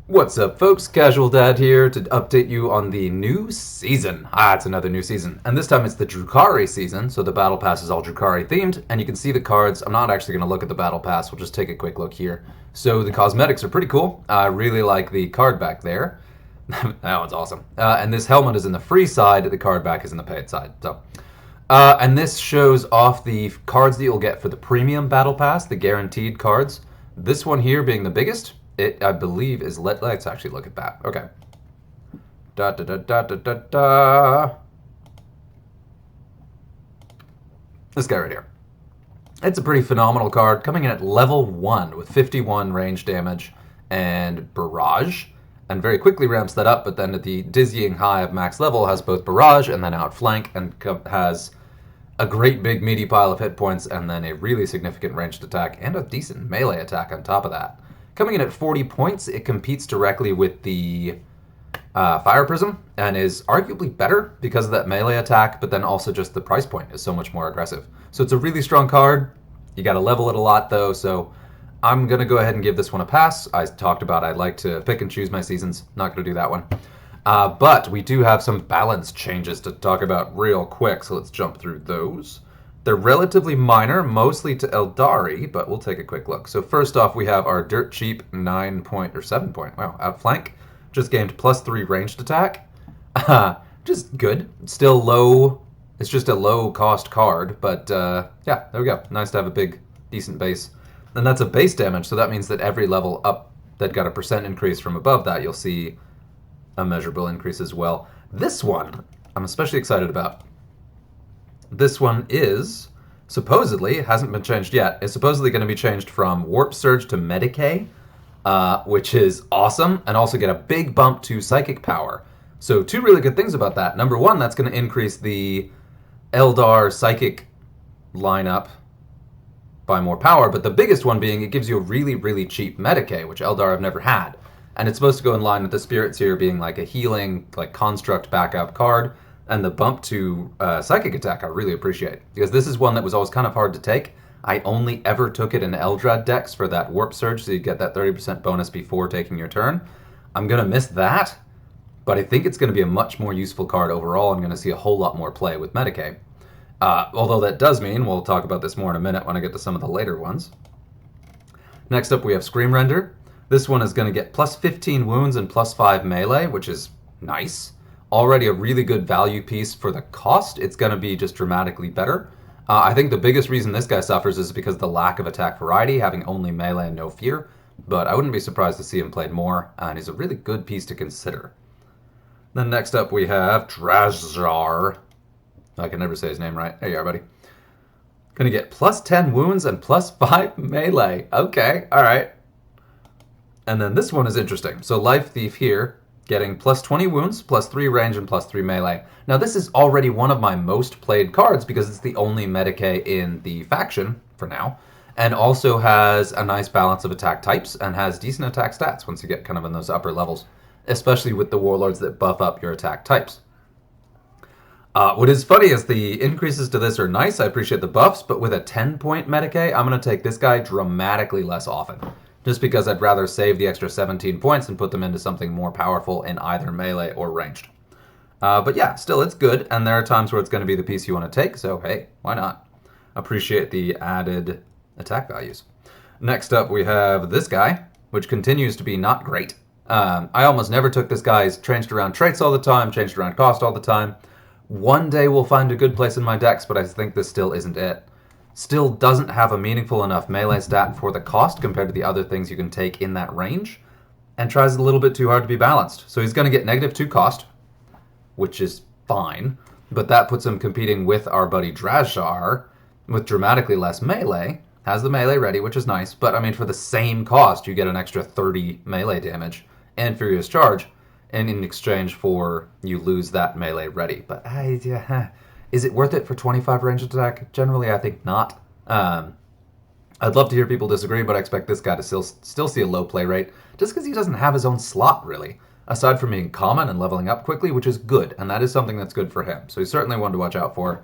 What's up, folks? Casual Dad here to update you on the new season. It's another new season. And this time it's the Drukhari season, so the Battle Pass is all Drukhari themed, and you can see the cards. I'm not actually going to look at the Battle Pass, we'll just take a quick look here. So the cosmetics are pretty cool. I really like the card back there. That one's awesome. And this helmet is in the free side, the card back is in the paid side. And this shows off the cards that you'll get for the premium Battle Pass, the guaranteed cards. This one here being the biggest. It, I believe, is let's actually look at that. Okay. Da da da da da da da. This guy right here. It's a pretty phenomenal card, coming in at level 1 with 51 range damage and barrage, and very quickly ramps that up, but then at the dizzying high of max level has both barrage and then outflank, and has a great big meaty pile of hit points, and then a really significant ranged attack and a decent melee attack on top of that. Coming in at 40 points, it competes directly with the Fire Prism and is arguably better because of that melee attack, but then also just the price point is so much more aggressive. So it's a really strong card. You got to level it a lot though, so I'm going to go ahead and give this one a pass. I talked about I'd like to pick and choose my seasons. Not going to do that one. But we do have some balance changes to talk about real quick, so let's jump through those. They're relatively minor, mostly to Eldari, but we'll take a quick look. So first off, we have our dirt cheap 9-point or 7-point, outflank. Just gained +3 ranged attack. Just good. Still low. It's just a low cost card, but yeah, there we go. Nice to have a big, decent base. And that's a base damage, so that means that every level up that got a % increase from above that, you'll see a measurable increase as well. This one, I'm especially excited about. This one is supposedly, hasn't been changed yet, is supposedly going to be changed from Warp Surge to Medicae, which is awesome, and also get a big bump to Psychic Power. So two really good things about that. Number one, that's going to increase the Eldar Psychic lineup by more power, but the biggest one being it gives you a really, really cheap Medicae, which Eldar have never had. And it's supposed to go in line with the Spirits here being like a healing, like construct backup card. And the bump to Psychic Attack I really appreciate, because this is one that was always kind of hard to take. I only ever took it in Eldrad decks for that Warp Surge, so you get that 30% bonus before taking your turn. I'm going to miss that, but I think it's going to be a much more useful card overall. I'm going to see a whole lot more play with Medicae. Although that does mean, we'll talk about this more in a minute when I get to some of the later ones. Next up we have Scream Render. This one is going to get +15 wounds and +5 melee, which is nice. Already a really good value piece for the cost. It's going to be just dramatically better. I think the biggest reason this guy suffers is because of the lack of attack variety, having only melee and no fear. But I wouldn't be surprised to see him played more, and he's a really good piece to consider. Then next up we have Drazzar. I can never say his name right. There you are, buddy. Going to get +10 wounds and +5 melee. Okay, alright. And then this one is interesting. So Life Thief here, getting +20 wounds, +3 range, and +3 melee. Now this is already one of my most played cards because it's the only Medicae in the faction, for now, and also has a nice balance of attack types and has decent attack stats once you get kind of in those upper levels, especially with the Warlords that buff up your attack types. What is funny is the increases to this are nice, I appreciate the buffs, but with a 10-point Medicae, I'm going to take this guy dramatically less often. Just because I'd rather save the extra 17 points and put them into something more powerful in either melee or ranged. But yeah, still it's good, and there are times where it's going to be the piece you want to take, so hey, why not? Appreciate the added attack values. Next up we have this guy, which continues to be not great. I almost never took this guy. He's changed around traits all the time, changed around cost all the time. One day we'll find a good place in my decks, but I think this still isn't it. Still doesn't have a meaningful enough melee stat for the cost compared to the other things you can take in that range, and tries a little bit too hard to be balanced. So he's going to get -2 cost, which is fine, but that puts him competing with our buddy Drazzar with dramatically less melee. Has the melee ready, which is nice, but I mean for the same cost you get an extra 30 melee damage and Furious Charge, and in exchange for you lose that melee ready. But is it worth it for 25 range attack? Generally, I think not. I'd love to hear people disagree, but I expect this guy to still see a low play rate, just because he doesn't have his own slot, really, aside from being common and leveling up quickly, which is good, and that is something that's good for him. So he's certainly one to watch out for,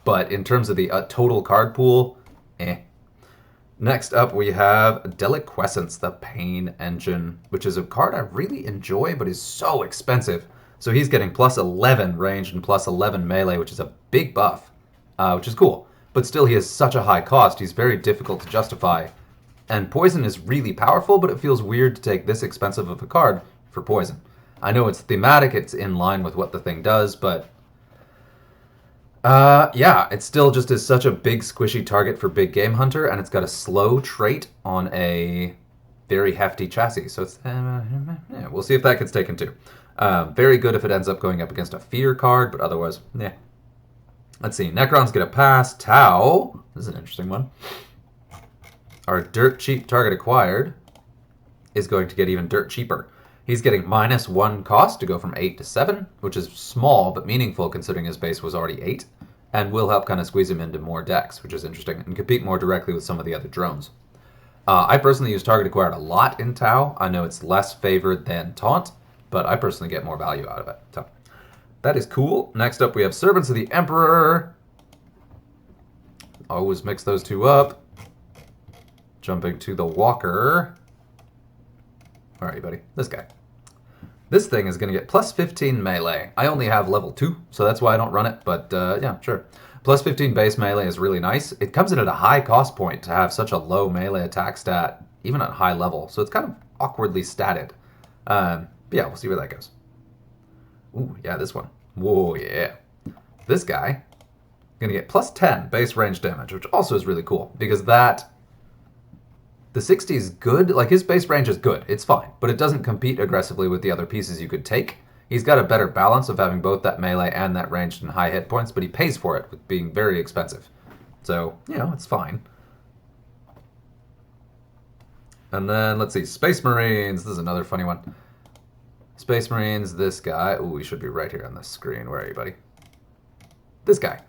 but in terms of the total card pool, Next up, we have Deliquescence, the Pain Engine, which is a card I really enjoy, but is so expensive. So he's getting plus 11 range and plus 11 melee, which is a big buff, which is cool. But still, he has such a high cost, he's very difficult to justify. And Poison is really powerful, but it feels weird to take this expensive of a card for Poison. I know it's thematic, it's in line with what the thing does, but yeah, it still just is such a big squishy target for Big Game Hunter, and it's got a slow trait on a very hefty chassis. So it's, yeah, we'll see if that gets taken too. Very good if it ends up going up against a fear card, but otherwise, yeah. Let's see, Necrons get a pass. Tau, this is an interesting one. Our dirt cheap target acquired is going to get even dirt cheaper. He's getting -1 cost to go from 8 to 7, which is small but meaningful considering his base was already 8, and will help kind of squeeze him into more decks, which is interesting, and compete more directly with some of the other drones. I personally use target acquired a lot in Tau. I know it's less favored than Taunt, but I personally get more value out of it. So that is cool. Next up, we have Servants of the Emperor. Always mix those two up. Jumping to the Walker. Where are you, buddy? This guy. This thing is going to get plus 15 melee. I only have level 2, so that's why I don't run it, but yeah, sure. Plus 15 base melee is really nice. It comes in at a high cost point to have such a low melee attack stat, even at high level, so it's kind of awkwardly statted. But yeah, we'll see where that goes. Ooh, yeah, this one. Whoa, yeah. This guy going to get plus 10 base range damage, which also is really cool, because that... The 60 is good, like his base range is good, it's fine, but it doesn't compete aggressively with the other pieces you could take. He's got a better balance of having both that melee and that ranged and high hit points, but he pays for it with being very expensive. So, you know, it's fine. And then, let's see, Space Marines, this is another funny one. Space Marines, this guy, ooh, he should be right here on the screen, where are you, buddy? This guy.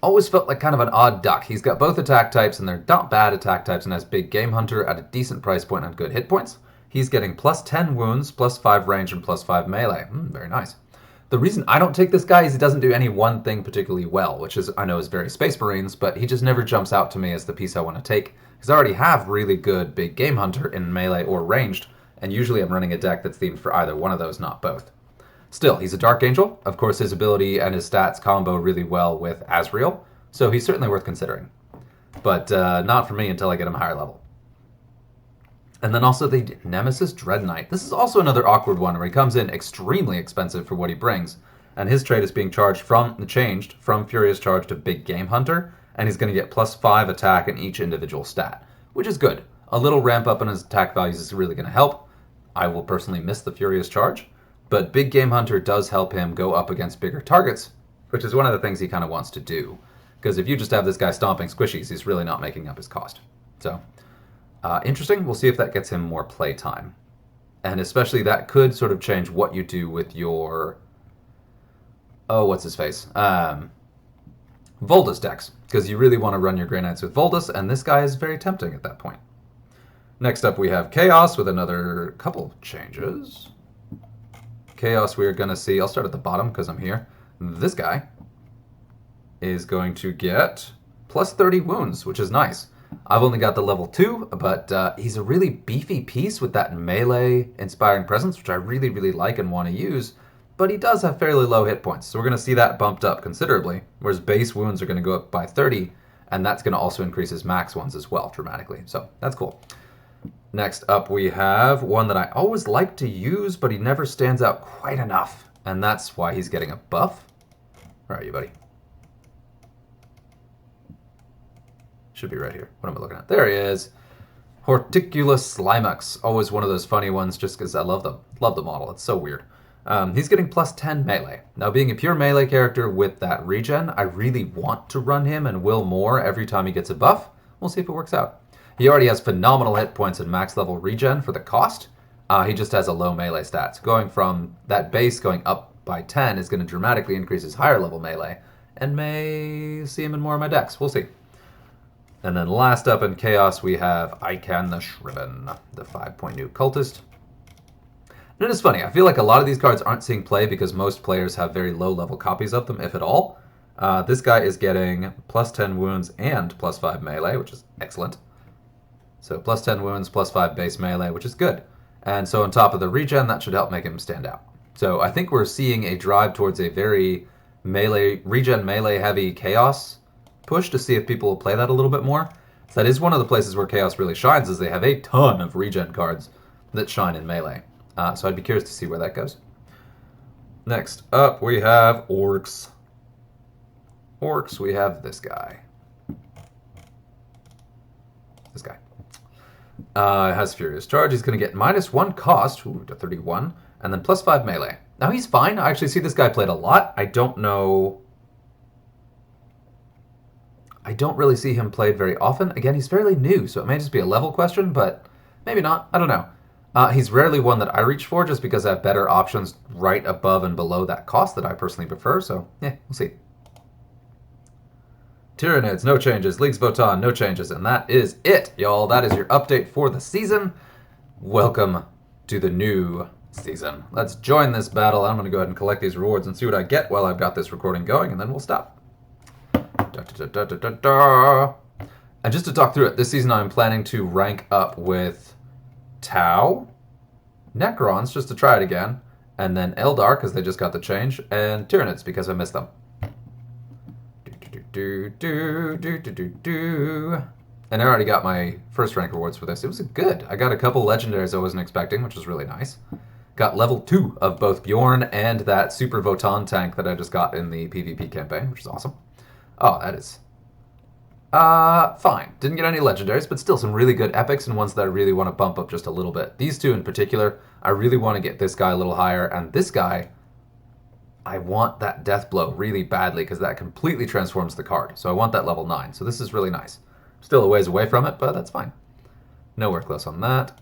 Always felt like kind of an odd duck. He's got both attack types, and they're not bad attack types, and has Big Game Hunter at a decent price point and good hit points. He's getting plus 10 wounds, plus 5 range, and plus 5 melee. Very nice. The reason I don't take this guy is he doesn't do any one thing particularly well, which is I know is very Space Marines, but he just never jumps out to me as the piece I want to take, because I already have really good Big Game Hunter in melee or ranged, and usually I'm running a deck that's themed for either one of those, not both. Still, he's a Dark Angel. Of course, his ability and his stats combo really well with Azrael, so he's certainly worth considering. But not for me until I get him higher level. And then also the Nemesis Dread Knight. This is also another awkward one where he comes in extremely expensive for what he brings, and his trait is being changed from Furious Charge to Big Game Hunter, and he's going to get plus 5 attack in each individual stat, which is good. A little ramp up in his attack values is really going to help. I will personally miss the Furious Charge, but Big Game Hunter does help him go up against bigger targets, which is one of the things he kind of wants to do. Because if you just have this guy stomping squishies, he's really not making up his cost. So, interesting. We'll see if that gets him more play time. And especially that could sort of change what you do with your... Oh, what's his face? Voldus decks. Because you really want to run your Grey Knights with Voldus, and this guy is very tempting at that point. Next up we have Chaos with another couple changes. Chaos we are going to see... I'll start at the bottom because I'm here. This guy is going to get plus 30 wounds, which is nice. I've only got the level 2, but he's a really beefy piece with that melee inspiring presence, which I really, really like and want to use, but he does have fairly low hit points, so we're going to see that bumped up considerably, whereas base wounds are going to go up by 30, and that's going to also increase his max ones as well dramatically, so that's cool. Next up we have one that I always like to use, but he never stands out quite enough, and that's why he's getting a buff. Where are you, buddy? Should be right here. What am I looking at? There he is. Horticulus Slimax. Always one of those funny ones just because I love the model. It's so weird. He's getting plus 10 melee. Now, being a pure melee character with that regen, I really want to run him and will more every time he gets a buff. We'll see if it works out. He already has phenomenal hit points and max level regen for the cost. He just has a low melee stats. Going from that base going up by 10 is going to dramatically increase his higher level melee, and may see him in more of my decks. We'll see. And then last up in Chaos, we have Ican the Shriven, the 5-point new cultist. And it is funny, I feel like a lot of these cards aren't seeing play because most players have very low-level copies of them, if at all. This guy is getting plus 10 wounds and plus 5 melee, which is excellent. So plus 10 wounds, plus 5 base melee, which is good. And so on top of the regen, that should help make him stand out. So I think we're seeing a drive towards a very regen melee heavy chaos push to see if people will play that a little bit more. So that is one of the places where chaos really shines, is they have a ton of regen cards that shine in melee. So I'd be curious to see where that goes. Next up, we have orcs. Orcs, we have this guy. This guy. Has Furious Charge. He's going to get -1 cost to 31, and then plus 5 melee. Now he's fine. I actually see this guy played a lot. I don't know. I don't really see him played very often. Again, he's fairly new, so it may just be a level question, but maybe not. I don't know. He's rarely one that I reach for just because I have better options right above and below that cost that I personally prefer, so yeah, we'll see. Tyranids, no changes. Leagues Votann, no changes. And that is it, y'all. That is your update for the season. Welcome to the new season. Let's join this battle. I'm going to go ahead and collect these rewards and see what I get while I've got this recording going, and then we'll stop. And just to talk through it, this season I'm planning to rank up with Tau, Necrons, just to try it again, and then Eldar, because they just got the change, and Tyranids, because I missed them. And I already got my first rank rewards for this. It was good. I got a couple legendaries I wasn't expecting, which was really nice. Got level 2 of both Bjorn and that Super Votann tank that I just got in the PvP campaign, which is awesome. Oh, that is fine. Didn't get any legendaries, but still some really good epics and ones that I really want to bump up just a little bit. These two in particular, I really want to get this guy a little higher, and this guy, I want that Death Blow really badly because that completely transforms the card. So I want that level 9. So this is really nice. Still a ways away from it, but that's fine. Nowhere close on that.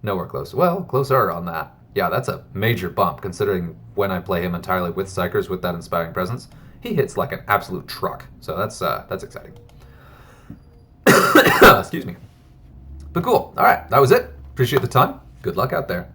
Nowhere close. Well, closer on that. Yeah, that's a major bump considering when I play him entirely with Psychers with that Inspiring Presence. He hits like an absolute truck. So that's exciting. Excuse me. But cool. All right, that was it. Appreciate the time. Good luck out there.